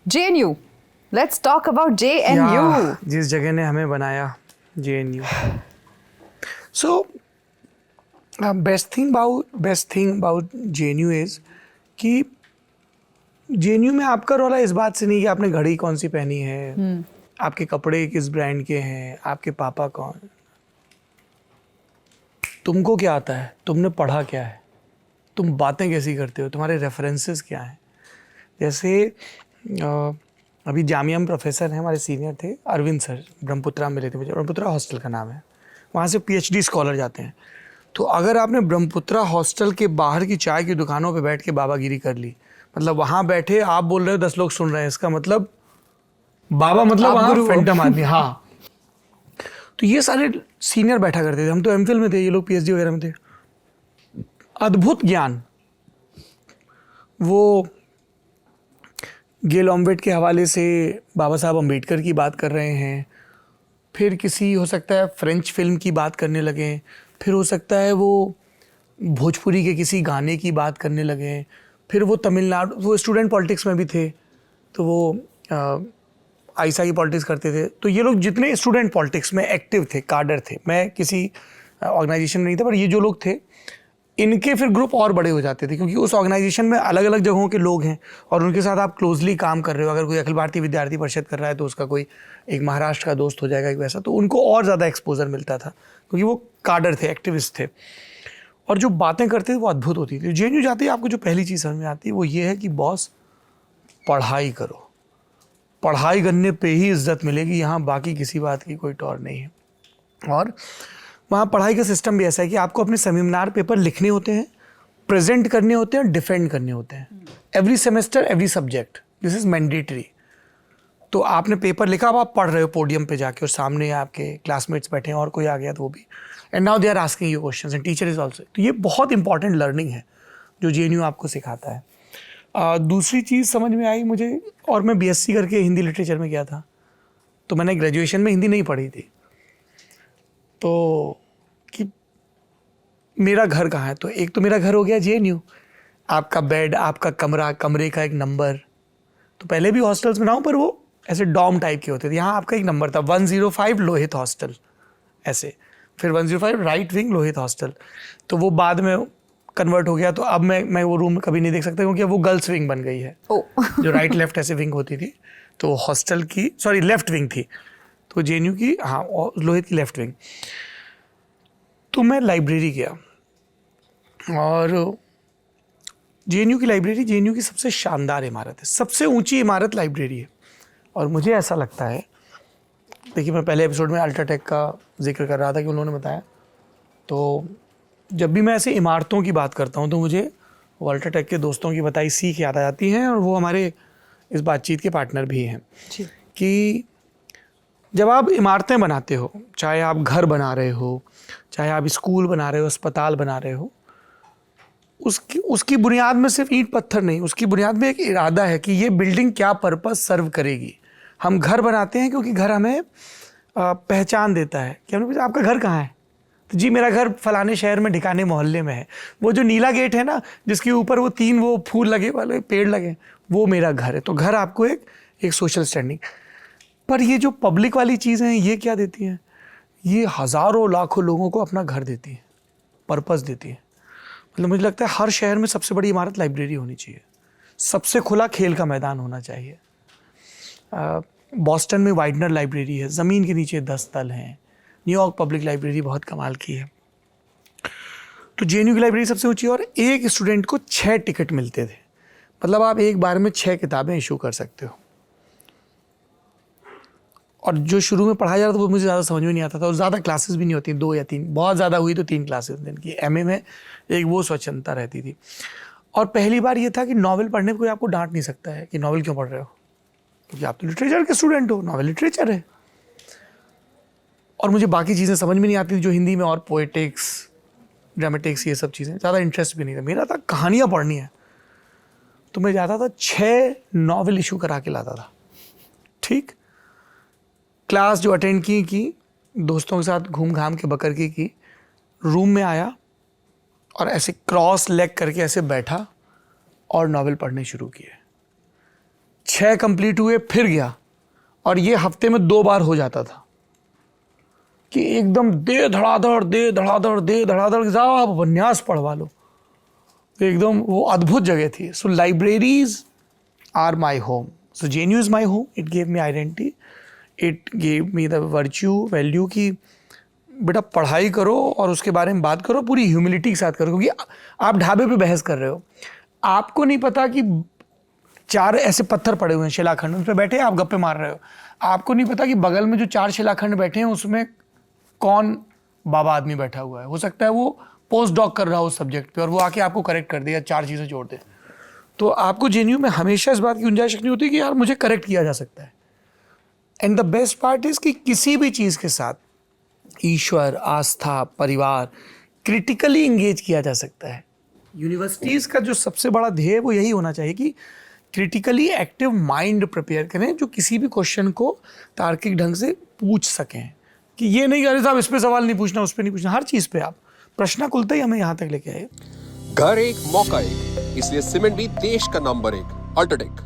JNU. Let's talk about JNU. जिस जगह ने हमें बनाया, JNU. So best thing about JNU is कि JNU में आपका रोला इस बात से नहीं कि आपने घड़ी कौन सी पहनी है, आपके कपड़े किस ब्रांड के हैं, आपके पापा कौन, तुमको क्या आता है, तुमने पढ़ा क्या है, तुम बातें कैसी करते हो, तुम्हारे रेफरेंसेस क्या हैं. जैसे अभी जामिया में प्रोफेसर हैं, हमारे सीनियर थे, अरविंद सर, ब्रह्मपुत्रा मिले थे मुझे. ब्रह्मपुत्रा हॉस्टल का नाम है, वहाँ से PhD स्कॉलर जाते हैं. तो अगर आपने ब्रह्मपुत्रा हॉस्टल के बाहर की चाय की दुकानों पे बैठ के बाबागिरी कर ली, मतलब वहाँ बैठे आप बोल रहे हो 10 लोग सुन रहे हैं, इसका मतलब बाबा मतलब वहाँ फैंटम आदमी. हाँ, तो ये सारे सीनियर बैठा करते थे. हम तो MPhil में थे, ये लोग PhD वगैरह में थे. अद्भुत ज्ञान. वो गेल ऑम्वेट के हवाले से बाबा साहब अम्बेडकर की बात कर रहे हैं, फिर किसी हो सकता है फ्रेंच फिल्म की बात करने लगे, फिर हो सकता है वो भोजपुरी के किसी गाने की बात करने लगे, फिर वो तमिलनाडु, वो स्टूडेंट पॉलिटिक्स में भी थे तो वो आईसा की पॉलिटिक्स करते थे. तो ये लोग जितने स्टूडेंट पॉलिटिक्स में एक्टिव थे, कार्डर थे, मैं किसी ऑर्गेनाइजेशन में नहीं था, पर ये जो लोग थे इनके फिर ग्रुप और बड़े हो जाते थे, क्योंकि उस ऑर्गेनाइजेशन में अलग अलग जगहों के लोग हैं और उनके साथ आप क्लोजली काम कर रहे हो. अगर कोई अखिल भारतीय विद्यार्थी परिषद कर रहा है तो उसका कोई एक महाराष्ट्र का दोस्त हो जाएगा, एक वैसा, तो उनको और ज़्यादा एक्सपोजर मिलता था क्योंकि वो कार्डर थे, एक्टिविस्ट थे, और जो बातें करते थे वो अद्भुत होती थी. JNU जाते ही आपको जो पहली चीज़ समझ में आती है वो ये है कि बॉस पढ़ाई करो, पढ़ाई करने पे ही इज्जत मिलेगी, यहाँ बाकी किसी बात की कोई टौर नहीं है. और वहाँ पढ़ाई का सिस्टम भी ऐसा है कि आपको अपने सेमिनार पेपर लिखने होते हैं, प्रेजेंट करने होते हैं और डिफेंड करने होते हैं. Every semester, every subject, this is mandatory. तो आपने पेपर लिखा, अब आप पढ़ रहे हो पोडियम पे जाके और सामने आपके क्लासमेट्स बैठे हैं और कोई आ गया तो वो भी, and now they are asking you questions and teacher is also. तो ये बहुत इंपॉर्टेंट लर्निंग है जो JNU आपको सिखाता है. दूसरी चीज़ समझ में आई मुझे, और मैं BSc करके हिंदी लिटरेचर में गया था, तो मैंने ग्रेजुएशन में हिंदी नहीं पढ़ी थी. तो कि मेरा घर कहाँ है, तो एक तो मेरा घर हो गया JNU, आपका बेड, आपका कमरा, कमरे का एक नंबर. तो पहले भी हॉस्टल्स में ना हूँ, पर वो ऐसे डॉम टाइप के होते थे. यहाँ आपका एक नंबर था 105 लोहित हॉस्टल, ऐसे, फिर 105 राइट विंग लोहित हॉस्टल. तो वो बाद में कन्वर्ट हो गया, तो अब मैं वो रूम कभी नहीं देख सकता क्योंकि अब वो गर्ल्स विंग बन गई है. जो राइट लेफ्ट ऐसे विंग होती थी, तो हॉस्टल की, सॉरी, लेफ्ट विंग थी, तो JNU की, हाँ, लोहित की लेफ्ट विंग. तो मैं लाइब्रेरी गया और JNU की लाइब्रेरी JNU की सबसे शानदार इमारत है, सबसे ऊंची इमारत लाइब्रेरी है. और मुझे ऐसा लगता है, देखिए मैं पहले एपिसोड में अल्ट्राटेक का जिक्र कर रहा था कि उन्होंने बताया, तो जब भी मैं ऐसे इमारतों की बात करता हूँ तो मुझे वो अल्ट्राटेक के दोस्तों की बताई सीख याद आ जाती हैं, और वो हमारे इस बातचीत के पार्टनर भी हैं. कि जब आप इमारतें बनाते हो, चाहे आप घर बना रहे हो, चाहे आप स्कूल बना रहे हो, अस्पताल बना रहे हो, उसकी बुनियाद में सिर्फ ईंट पत्थर नहीं, उसकी बुनियाद में एक इरादा है कि ये बिल्डिंग क्या पर्पस सर्व करेगी. हम घर बनाते हैं क्योंकि घर हमें पहचान देता है कि हमने पूछा आपका घर कहाँ है, तो जी मेरा घर फलाने शहर में ढिकाने मोहल्ले में है. वो जो नीला गेट है ना, जिसके ऊपर वो 3 वो फूल लगे वाले पेड़ लगे, वो मेरा घर है. तो घर आपको एक सोशल स्टैंडिंग. पर ये जो पब्लिक वाली चीज़ें हैं, ये क्या देती हैं, ये हज़ारों लाखों लोगों को अपना घर देती है, पर्पस देती है. मतलब मुझे लगता है हर शहर में सबसे बड़ी इमारत लाइब्रेरी होनी चाहिए, सबसे खुला खेल का मैदान होना चाहिए. बॉस्टन में वाइडनर लाइब्रेरी है, ज़मीन के नीचे 10 तल हैं. न्यूयॉर्क पब्लिक लाइब्रेरी बहुत कमाल की है. तो JNU की लाइब्रेरी सबसे ऊंची, और एक स्टूडेंट को 6 टिकट मिलते थे. मतलब आप एक बार में 6 किताबें इशू कर सकते हो. और जो शुरू में पढ़ाया जा रहा था वो मुझे ज़्यादा समझ में नहीं आता था, और ज़्यादा क्लासेस भी नहीं होती, 2 या 3, बहुत ज़्यादा हुई तो 3 क्लासेस दिन की. MA में एक वो स्वच्छंदता रहती थी. और पहली बार ये था कि नॉवल पढ़ने को कोई आपको डांट नहीं सकता है कि नॉवल क्यों पढ़ रहे हो, क्योंकि आप तो लिटरेचर के स्टूडेंट हो, नॉवल लिटरेचर है. और मुझे बाकी चीज़ें समझ में नहीं आती थी जो हिंदी में, और पोएटिक्स, ड्रामेटिक्स, ये सब चीज़ें ज़्यादा इंटरेस्ट भी नहीं था. मेरा था कहानियाँ पढ़नी है, तो मैं जाता था 6 नॉवल इशू करा के लाता था. ठीक, क्लास जो अटेंड की दोस्तों के साथ घूम घाम के बकर की, रूम में आया और ऐसे क्रॉस लेग करके ऐसे बैठा और नॉवल पढ़ने शुरू किए. 6 कंप्लीट हुए फिर गया, और ये हफ्ते में 2 बार हो जाता था कि एकदम दे धड़ाधड़ जाओ आप उपन्यास पढ़वा लो। तो एकदम वो अद्भुत जगह थी। So libraries are my home. So JNU is my home. It gave me identity, it gave me the value कि बेटा पढ़ाई करो और उसके बारे में बात करो, पूरी ह्यूमिलिटी के साथ करो। क्योंकि आप ढाबे पे बहस कर रहे हो, आपको नहीं पता कि 4 ऐसे पत्थर पड़े हुए हैं शिलाखंड, उस पर बैठे आप गप्पे मार रहे हो। आपको नहीं पता कि बगल में जो 4 शिलाखंड बैठे हैं उसमें कौन बाबा आदमी बैठा हुआ है। हो सकता है वो पोस्ट डॉक कर रहा हो उस सब्जेक्ट पे और वो आके आपको करेक्ट कर दे या 4 चीज़ें जोड़ दे। तो आपको JNU में हमेशा इस बात की गुंजाइश नहीं होती कि यार मुझे करेक्ट किया जा सकता है। And the best part is कि किसी भी चीज़ के साथ ईश्वर, आस्था, परिवार क्रिटिकली इंगेज किया जा सकता है। यूनिवर्सिटीज़ का जो सबसे बड़ा ध्येय वो यही होना चाहिए कि क्रिटिकली एक्टिव माइंड प्रिपेयर करें, जो किसी भी क्वेश्चन को तार्किक ढंग से पूछ सकें। कि ये नहीं अरे साहब इस पे सवाल नहीं पूछना, उस पे नहीं पूछना, हर चीज़ पे आप प्रश्नाकुलता ही हमें यहाँ तक लेके आए। घर एक मौका एक, इसलिए सीमेंट भी देश का नंबर 1 अल्ट्राटेक।